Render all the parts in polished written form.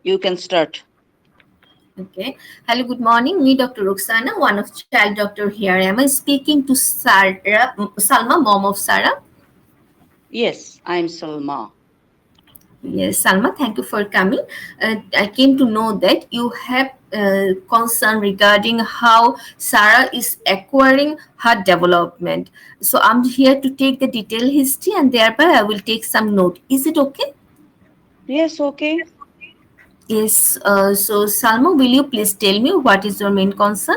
You can start. Okay. Hello, good morning. Me, Dr. Roxana, one of child doctor here. Am I speaking to Sarah, Salma, mom of Sarah? Yes, I'm Salma. Yes, Salma, thank you for coming. I came to know that you have concern regarding how Sarah is acquiring her development. So I'm here to take the detailed history and thereby I will take some note. Is it okay? Yes, okay. Yes. So Salma, will you please tell me what is your main concern?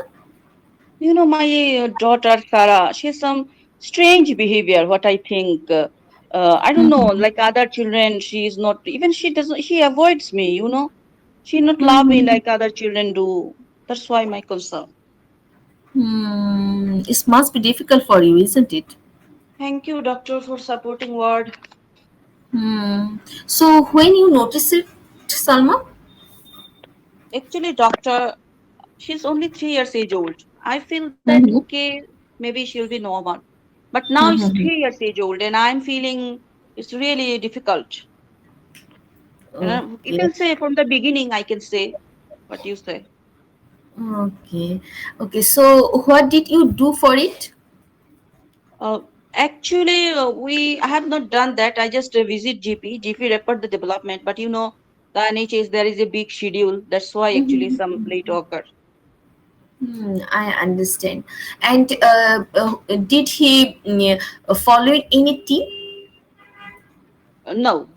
My daughter Sarah, she has some strange behavior. What I think, I don't know. Mhm. Like other children, she is not. Even she doesn't. She avoids me. She not love me Mhm. like other children do. That's why my concern. It must be difficult for you, isn't it? Thank you, doctor, for supporting word. Hmm. So when you notice it, Salma? Actually, doctor, she's only 3 years age old. I feel that Mm-hmm. okay, maybe she'll be normal. But now it's Mm-hmm. 3 years age old, and I'm feeling it's really difficult. You Okay. can say from the beginning, I can say what you say. Okay. Okay. So what did you do for it? Uh, Actually, I have not done that. I just visit GP. GP referred the development, but the NHS there is a big schedule. That's why actually some late occur. I understand. And did he follow any team? No.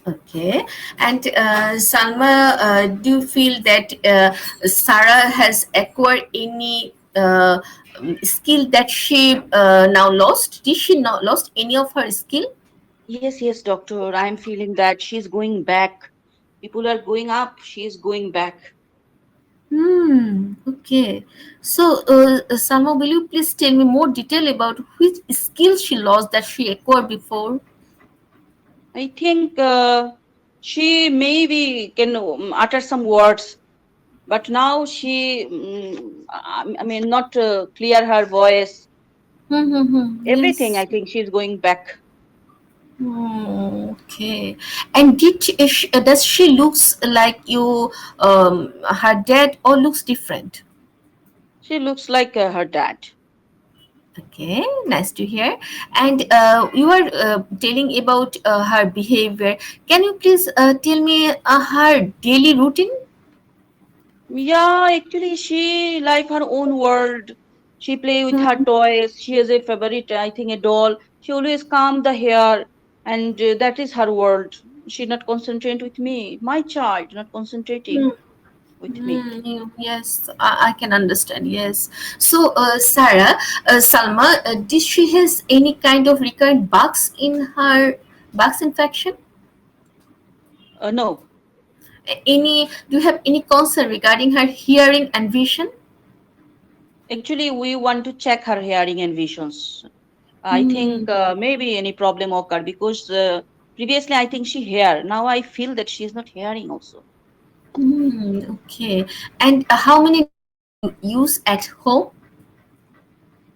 Okay. And Salma, do you feel that Sarah has acquired any skill that she now lost? Did she not lost any of her skill? Yes, yes, doctor. I'm feeling that she's going back. People are going up. She is going back. Okay. So, Salma, will you please tell me more detail about which skill she lost that she acquired before? I think she maybe can utter some words, but now I mean, not clear her voice. Everything, I Yes. think she's going back. Okay. And does she looks like you, her dad, or looks different? She looks like her dad. Okay, nice to hear. And you are telling about her behavior. Can you please tell me her daily routine? Yeah, actually, she like her own world. She play with her toys. She has a favorite, I think, a doll. She always calm the hair, and that is her world. She not concentrate with me. My child not concentrating with me. Yes, I can understand. Yes. So, Sarah, Salma, did she has any kind of recurrent bugs in her bugs infection? No, Any? Do you have any concern regarding her hearing and vision? actually, we want to check her hearing and visions. I Hmm. think maybe any problem occurred because previously I think she hear. Now I feel that she is not hearing also. Okay. And how many language you use at home?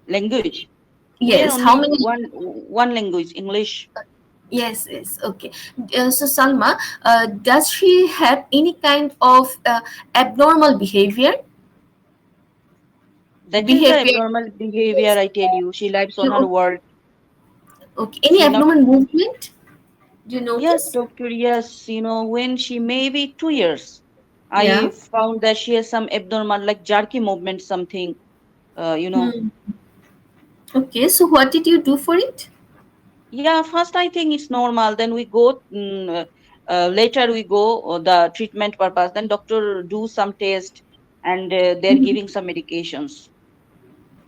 Language. We are Yes. How only many? one language, English. Yes. Yes. Okay. So, Salma, does she have any kind of abnormal That is the behavior? abnormal behavior, Yes. I tell you. She lives on her You, world. okay. Any She not. abnormal movement? Do you Yes, notice? doctor, yes. When she may be 2 years, Yeah. I found that she has some abnormal, like jerky movement, something, you know. Hmm. Okay. So, what did you do for it? Yeah, first I think it's normal. Then we go, later we go the treatment purpose. Then doctor do some test and they're Mhm. giving some medications.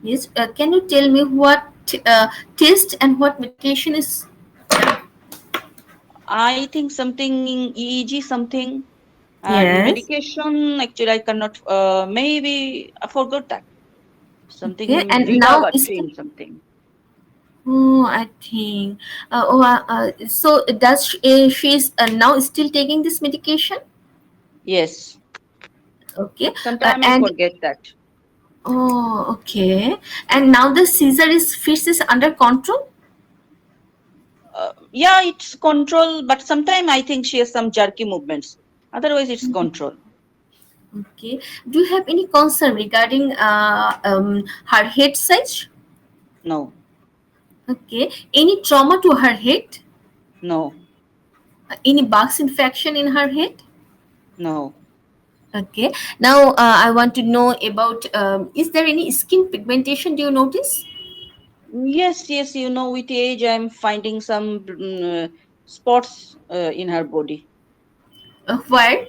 Yes. Can you tell me what test and what medication is? I think something EEG something and Yes. medication. Actually, I cannot. Maybe I forgot that something Okay. And now is Rigabatrin something. oh, I think. So does she's now still taking this medication? Yes, Okay. but sometime I And forget that. okay. And now the seizure is fits is under control. Yeah, it's control, but sometime I think she has some jerky movements. Otherwise, it's control. Okay. Do you have any concern regarding her head size? No, Okay. Any trauma to her head? no, Any bugs infection in her head? no. Okay. Now I want to know about is there any skin pigmentation? Do you notice? Yes, yes, with age, I'm finding some spots in her body. Where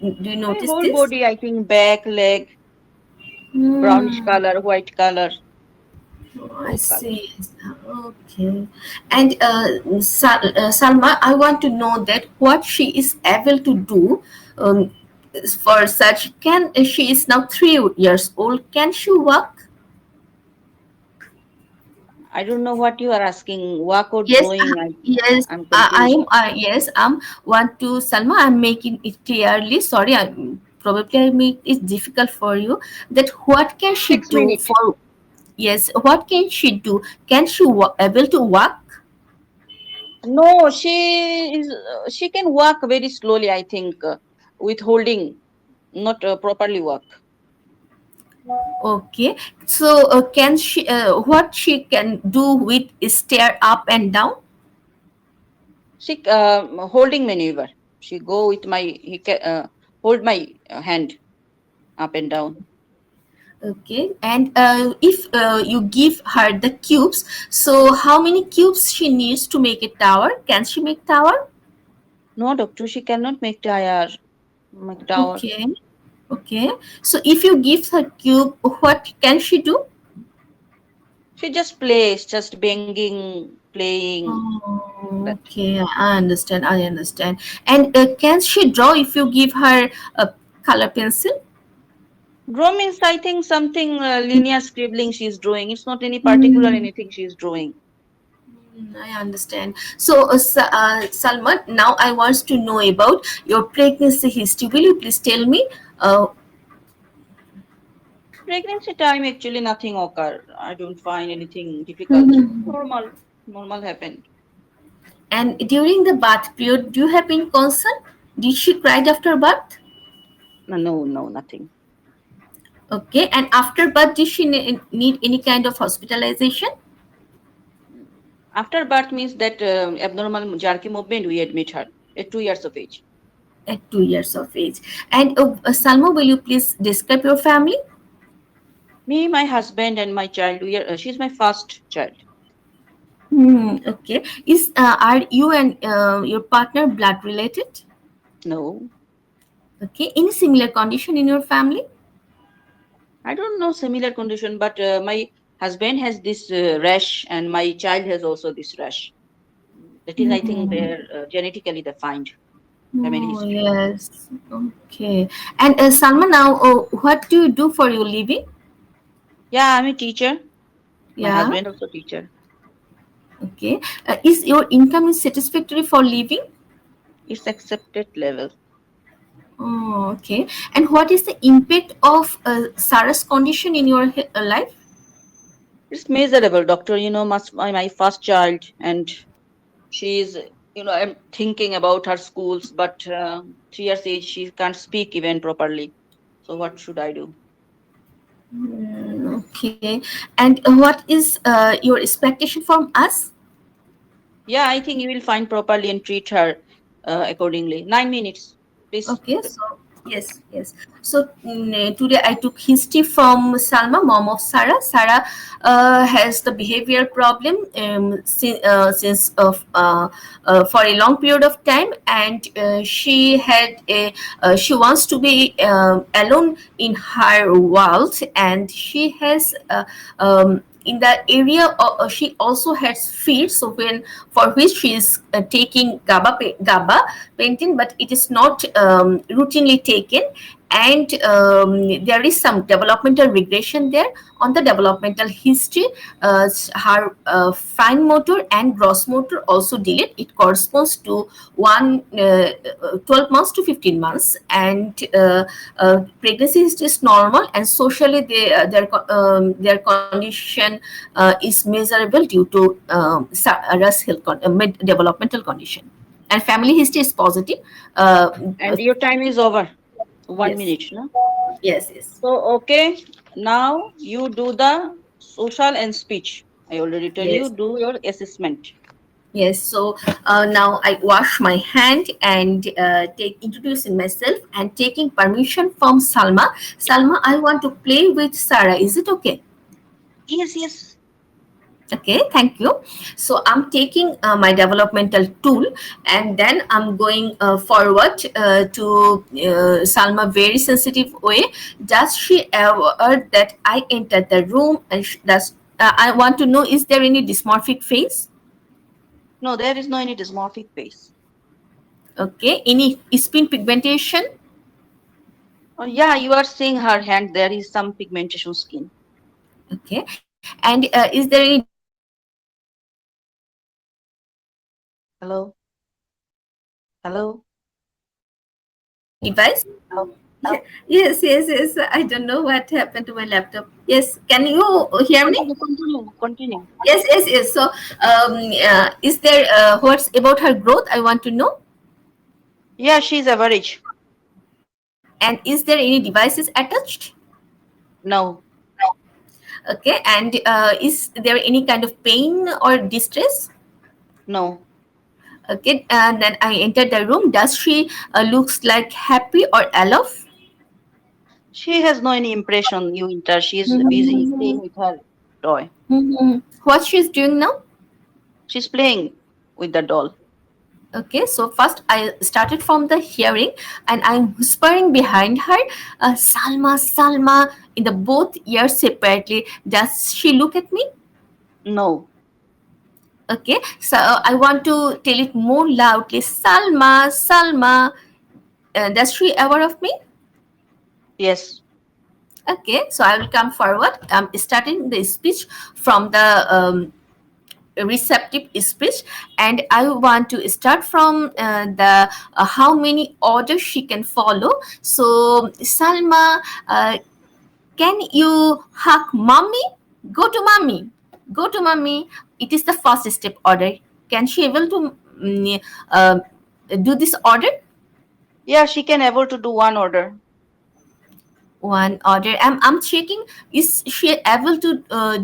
do you My notice whole this? body, I think, back, leg, brownish Hmm. color, white color, I both colors. see. Okay. And Salma, I want to know that what she is able to do um, for such. Can she is now 3 years old? Can she walk? I don't know what you are asking. Walk or Yes, drawing? yes. I'm I confused. am. Yes, want to Salma. I'm making it clearly. Sorry, probably I make it difficult for you. That what can she 6 minutes. do for? Yes, what can she do? Can she able to walk? No, she is. She can walk very slowly. I think with holding, not properly walk. Okay, so can she? What she can do with stare up and down? She holding maneuver. She go with my. Hold my hand up and down. Okay, and if you give her the cubes, so how many cubes she needs to make a tower? Can she make tower? No, doctor, she cannot make tower. Okay, okay. So if you give her cube, what can she do? She just plays, just banging, playing. Oh, That okay, I understand. I understand. And can she draw if you give her a color pencil? draw means I think something linear scribbling she's drawing. It's not any particular anything she's drawing. I understand. So, Salman, now I want to know about your pregnancy history. Will you please tell me? Uh, Pregnancy time actually nothing occurred. I don't find anything difficult. Mhm. Normal, normal happened. And during the birth period, do you have any concern? Did she cry after birth? No, no, no, nothing. Okay. And after birth, did she need any kind of hospitalization? After birth means that abnormal jerky movement, we admit her at 2 years of age. At 2 years of age. And Salma, will you please describe your family? Me, my husband, and my child. She's my first child. Okay. Is are you and your partner blood related? No, Okay. Any similar condition in your family? I don't know similar condition, but my husband has this rash, and my child has also this rash. That is, I think, Hmm. they're genetically defined family Oh, history. yes. Okay. And Salma, now, what do you do for your living? Yeah, I'm a teacher. My Yeah. husband also teacher. Okay. Is your income is satisfactory for living? It's accepted level. Oh, okay. And what is the impact of Sarah's condition in your life? It's measurable, doctor. My first child, and she's, I'm thinking about her schools, but 3 years age, she can't speak even properly. So what should I do? Okay. And what is your expectation from us? Yeah, I think you will find properly and treat her accordingly. 9 minutes, please. Okay, so yes, yes. So today I took history from Salma, mom of Sarah. Sarah has the behavior problem since for a long period of time, and she wants to be alone in her world, and she has in that area she also has fear, so when for which she is taking GABA painting, but it is not routinely taken. And there is some developmental regression there. On the developmental history, her fine motor and gross motor also delayed. It corresponds to 12 months to 15 months. And pregnancy history is normal, and socially their condition is measurable due to Russ Hill developmental condition. and family history is positive. And your time is over. 1 minute, Yes, no? yes, yes, So, okay, now you do the social and speech. I already tell you, yes. do your assessment. Yes, so now I wash my hand and take introducing myself and taking permission from Salma. Salma, I want to play with Sarah. Is it okay? Yes, yes. Okay, thank you. So I'm taking my developmental tool and then I'm going forward to Salma very sensitive way. Does she aware that I entered the room and does I want to know, is there any dysmorphic face? No, there is no any dysmorphic face. Okay, any skin pigmentation? Oh, yeah, you are seeing her hand. There is some pigmentation skin. Okay, and is there any devices attached? Hello, hello, hello. Yes, yes, yes. I don't know what happened to my laptop. Yes, can you hear me? Continue, continue, continue. Yes, yes, yes. So, is there what's about her growth? I want to know. Yeah, she's average. And is there any devices attached? No, Okay, and is there any kind of pain or distress? no. Okay, and then I entered the room. Does she looks like happy or alive? She has no any impression. You enter. She is busy Mm-hmm. playing with her toy. Mm-hmm. What she's doing now? She's playing with the doll. Okay, so first I started from the hearing and I'm whispering behind her, Salma, Salma, in the both ears separately. Does she look at me? No. Okay, so I want to tell it more loudly, Salma, Salma. Does she aware of me? Yes. Okay, so I will come forward. I'm starting the speech from the receptive speech and I want to start from the how many orders she can follow. So Salma, can you hug mommy? Go to mommy, go to mommy. It is the first step order. Can she able to uh, do this order? Yeah, she can able to do one order. One order. I'm checking, is she able to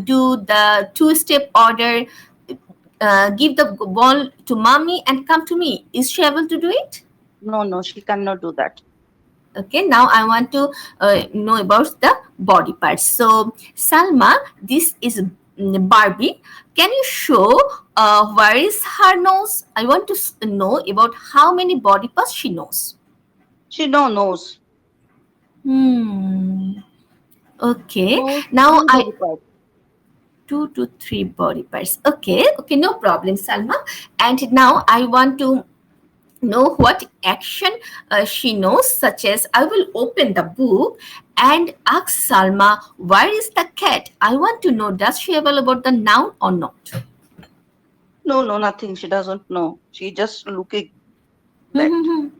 do the two-step order, give the ball to mommy and come to me? Is she able to do it? No, no, she cannot do that. Okay, now I want to know about the body parts. So Salma, this is Barbie. Can you show where is her nose? I want to know about how many body parts she knows. She no knows. Hmm. Okay. Knows Now three I body parts. 2 to 3 body parts. Okay. Okay. No problem, Salma. And now I want to know what action she knows, such as I will open the book and ask Salma, where is the cat? I want to know, does she able about the noun or not? No, no, nothing. She doesn't know. She just looking that. Mhm.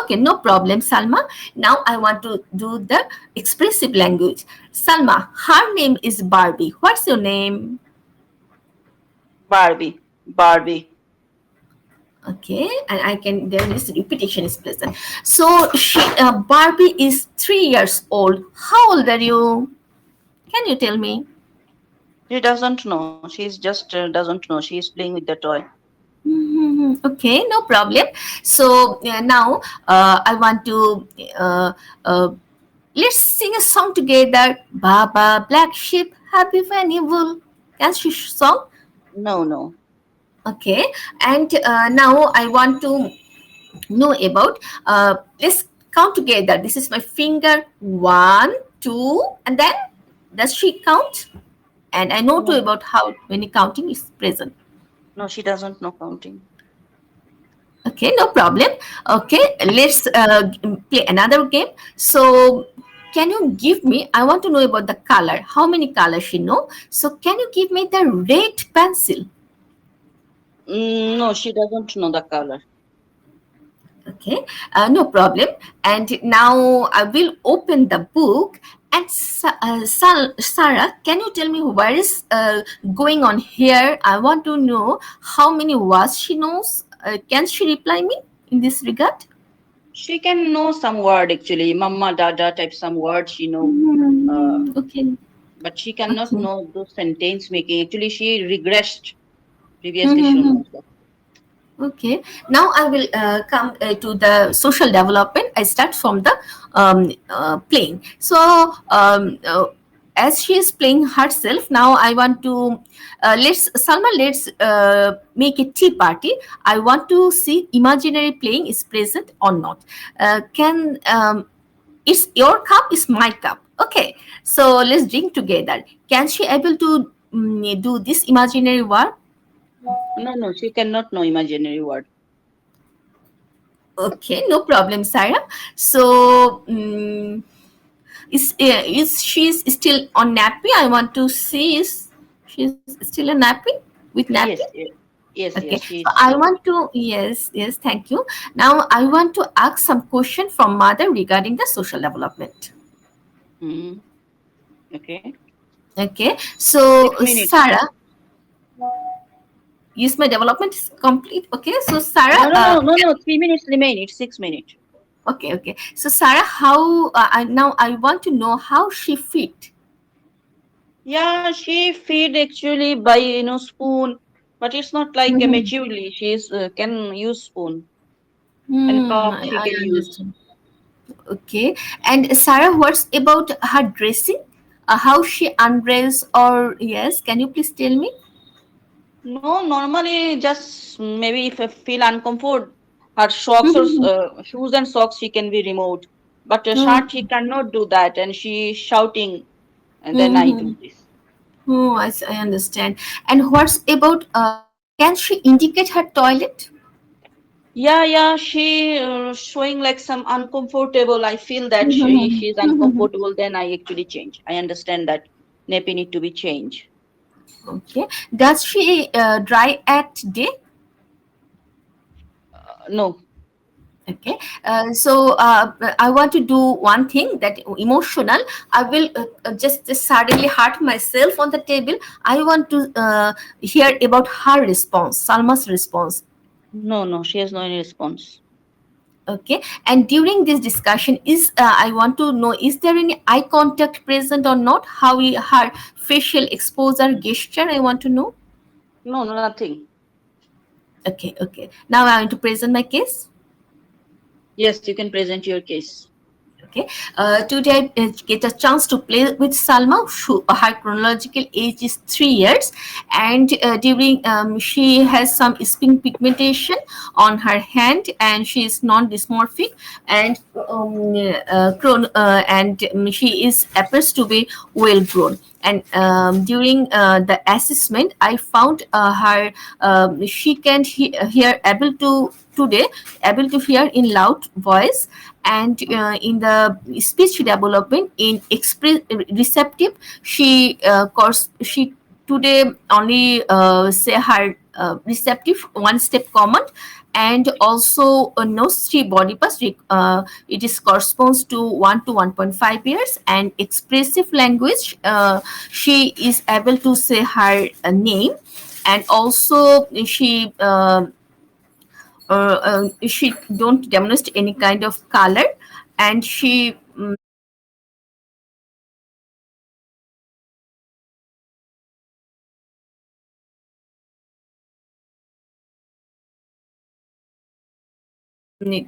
Okay, no problem, Salma. Now I want to do the expressive language. Salma, her name is Barbie. What's your name? Barbie, Barbie. Okay, and I can, there is repetition is present. So she Barbie is 3 years old. How old are you? Can you tell me? She doesn't know. She's just doesn't know. She is playing with the toy. Mhm. Okay, no problem. So now I want to uh, let's sing a song together. Baba Black Sheep, Happy Carnival. Can she song? No, no. Okay, and now I want to know about. Let's count together. This is my finger. 1, 2, and then does she count? And I know too No, about how many counting is present. no, she doesn't know counting. Okay, no problem. Okay, let's play another game. So, can you give me? I want to know about the color. How many colors she know? So, can you give me the red pencil? No, she doesn't know the color. Okay, no problem. And now I will open the book. And Sarah, can you tell me what is going on here? I want to know how many words she knows. Can she reply me in this regard? She can know some word actually, mama, dada type some word she know, uh, Okay. but she cannot Okay. know those sentence making. Actually, she regressed previously. She Mm-hmm. knows that. Okay. Now I will come to the social development. I start from the playing. So as she is playing herself, now I want to let's Salma. Let's make a tea party. I want to see imaginary playing is present or not. Can It's your cup, is my cup. Okay. So let's drink together. Can she able to do this imaginary work? No, no, she cannot know imaginary word. Okay, no problem, Sarah. So, is she's still on nappy? I want to see is she's still a nappy with nappy? Yes, yes, yes, Okay, yes. so She's. I want to yes, thank you. Now I want to ask some question from mother regarding the social development. Mm, okay. Okay, Six so minutes. Sarah, yes, my development is complete. Okay, so No, Sarah, no, no, no, no. 3 minutes remain. It's 6 minutes. okay. So Sarah, how now I want to know how she fit. Yeah, she feed actually by spoon, but it's not like a maturely. She's can use spoon and cup. She I can use. understand. Okay. And Sarah, what's about her dressing? How she undress or yes? Can you please tell me? No, normally just maybe if I feel uncomfort, her socks or shoes and socks she can be removed, but a shirt she cannot do that, and she shouting, and then I Mm-hmm. do this. Oh, I understand. And what's about? Can she indicate her toilet? Yeah, yeah, she showing like some uncomfortable. I feel that she's Mm-hmm. uncomfortable. Then I actually change. I understand that nappy need to be changed. Okay. Does she dry at day? No, Okay. So I want to do one thing that emotional. I will just suddenly hurt myself on the table. I want to hear about her response, Salma's response. no, no, she has no any response. Okay. And during this discussion, is I want to know, is there any eye contact present or not? Her facial exposure gesture? I want to know. No, no, nothing. Okay. Okay. Now I want to present my case. Yes, you can present your case. Okay. Today I get a chance to play with Salma. Her chronological age is 3 years, and during she has some skin pigmentation on her hand, and she is non-dysmorphic, and she is appears to be well grown. And during the assessment, I found her she can hear able to hear in loud voice, and in the speech development in express receptive, she today only say her receptive one step command, and also knows three body parts. It is corresponds to 1 to 1.5 years, and expressive language, she is able to say her name, and also she don't demonstrate any kind of color, and she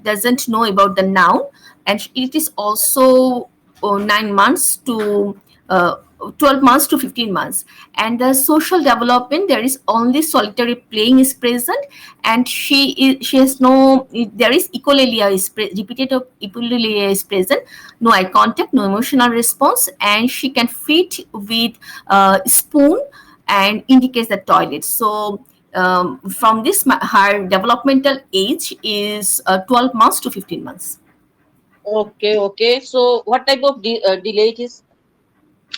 doesn't know about the noun, and it is also 9 months to uh, 12 months to 15 months. And the social development, there is only solitary playing is present, and she has no, there is echolalia is repeated of echolalia is present, no eye contact, no emotional response, and she can feed with spoon and indicates the toilet. So from this, her developmental age is 12 months to 15 months. Okay, okay. So, what type of delay it is?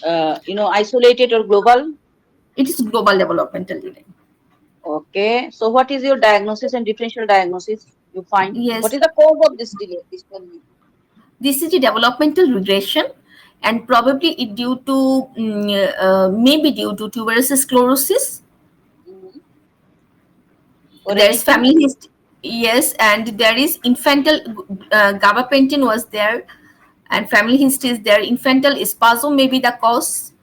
Isolated or global? It is global developmental delay. Okay. So, what is your diagnosis and differential diagnosis you find? What Yes, is the cause of this delay? Please tell me. this is a developmental regression, and probably it due to maybe due to tuberous sclerosis. Mhm. Or There is anything? family history. Yes, and there is infantile gabapentin was there, and family history is there. Infantile spasm may be the cause,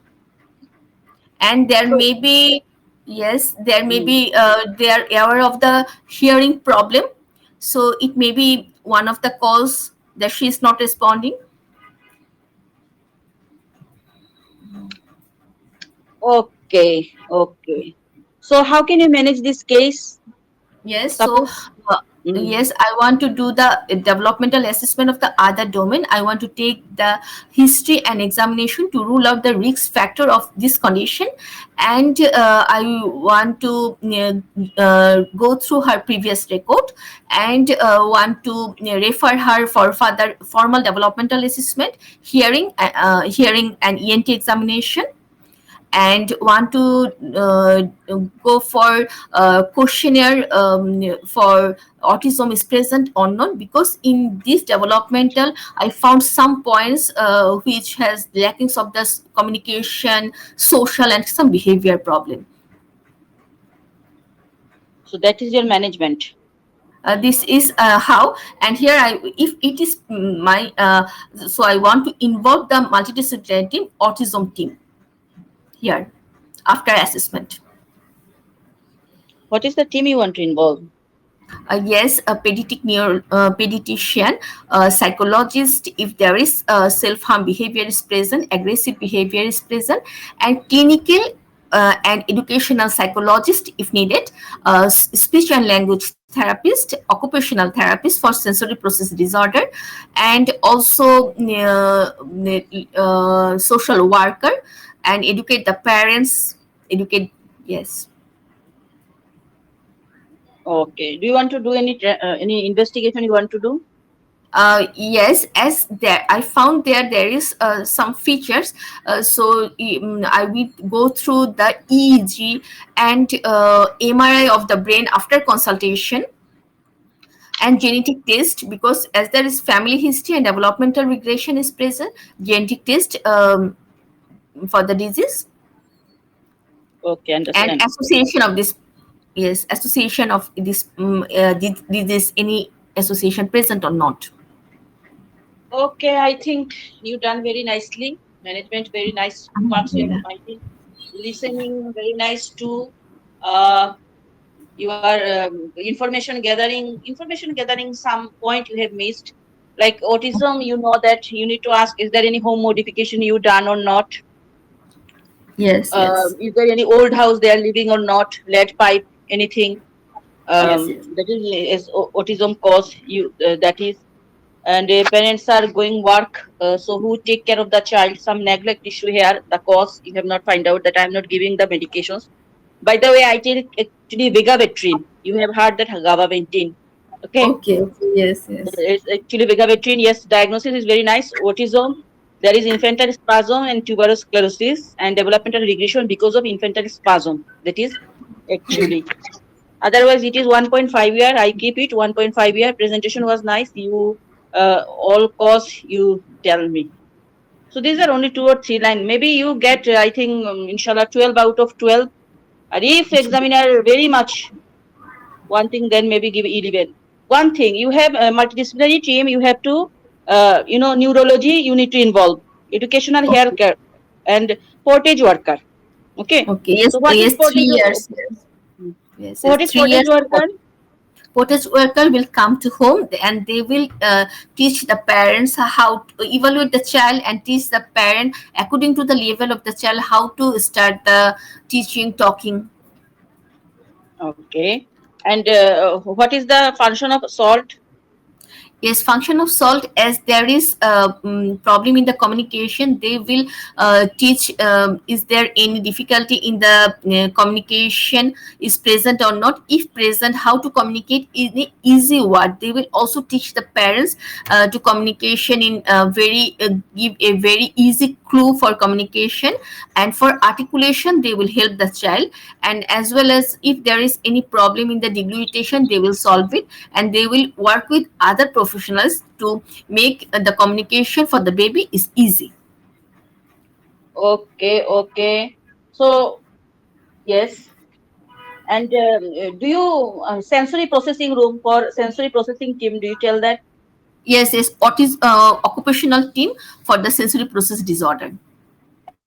and there So, may be, yes, there may mm, be they are aware of the hearing problem, so it may be one of the cause that she is not responding. okay, okay. So how can you manage this case? Yes, so Suppose. uh, Mm. yes, I want to do the developmental assessment of the other domain. I want to take the history and examination to rule out the risk factor of this condition, and I want to go through her previous record, and want to refer her for further formal developmental assessment, hearing and ENT examination, and want to go for questionnaire for autism is present or not, because in this developmental I found some points which has lackings of this communication, social, and some behavior problem. So that is your management. This is how, and here I, if it is my so I want to involve the multidisciplinary team, autism team here after assessment. What is the team you want to involve? Yes, a pediatrician, psychologist if there is self-harm behavior is present, aggressive behavior is present, and clinical and educational psychologist if needed, speech and language therapist, occupational therapist for sensory process disorder, and also social worker, and educate the parents, educate, yes. Okay. Do you want to do any investigation you want to do? Yes, as there I found there is some features. So I will go through the EEG and MRI of the brain after consultation, and genetic test, because as there is family history and developmental regression is present, genetic test for the disease, Okay, and understand. association of this, yes, association of this disease, any association present or not. Okay, I think you done very nicely. Management very nice marks you have. Yeah. I think listening very nice too. Uh, you are information gathering. Some point you have missed, like autism. You know that you need to ask: is there any home modification you done or not? Yes, yes, Is there any old house they are living or not? Lead pipe, anything? yes, yes. That is autism cause. That is, and parents are going work, so who take care of the child? Some neglect issue here, the cause you have not find out, that I am not giving the medications. By the way, I take actually vigabatrin. You have heard that gabapentin. Okay. Okay, okay, yes, yes. It's actually vigabatrin. Yes, diagnosis is very nice. Autism, there is infantile spasm and tuberous sclerosis and developmental regression because of infantile spasm, that is actually. Otherwise, it is 1.5 year. I keep it 1.5 year. Presentation was nice. You all cause you tell me. So these are only 2 or 3 lines. Maybe you get, I think, inshallah, 12 out of 12. And if examiner very much one thing, then maybe give 11. One thing, you have a multidisciplinary team. You have to, neurology. You need to involve educational hair Okay, care and portage worker. Okay. okay, yes, So what is yes, portage? 3 years, yes, yes, yes, What is three portage years. worker? Portage worker will come to home, and they will teach the parents how to evaluate the child, and teach the parent according to the level of the child how to start the teaching, talking. Okay. And what is the function of salt? Yes, function of salt, as there is a problem in the communication, they will teach, is there any difficulty in the communication is present or not, if present how to communicate in a easy word. They will also teach the parents to communication in very give a very easy clue for communication, and for articulation they will help the child, and as well as if there is any problem in the deglutition they will solve it, and they will work with other professionals to make the communication for the baby is easy. Okay, okay. So, yes. And do you sensory processing room for sensory processing team? Do you tell that? Yes, yes. What is occupational team for the sensory process disorder?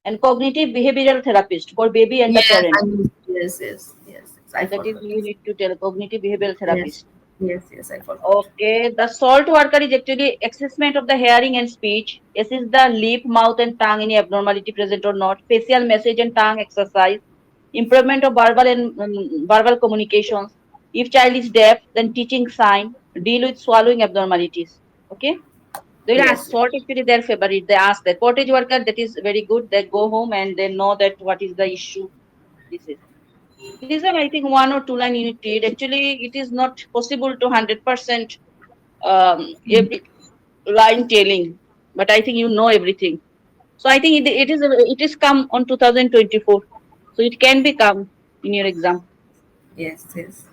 And cognitive behavioral therapist for baby and the Yes, parents. yes, yes, yes, yes. I That is, forgot. you need to tell cognitive behavioral Yes, therapist. yes, yes. I forgot. Okay, the SALT worker is actually assessment of the hearing and speech. Assess the lip, mouth, and tongue any abnormality present or not. Facial message and tongue exercise. Improvement of verbal and verbal communications. If child is deaf, then teaching sign. Deal with swallowing abnormalities. Okay. They ask Yes, SALT actually their favorite. They ask that cottage worker, that is very good. They go home and they know that what is the issue. This is. These are, I think, one or two line you need to read. Actually, it is not possible to 100% every line telling, but I think you know everything. So I think it is come on 2024. So it can be come in your exam. yes, yes.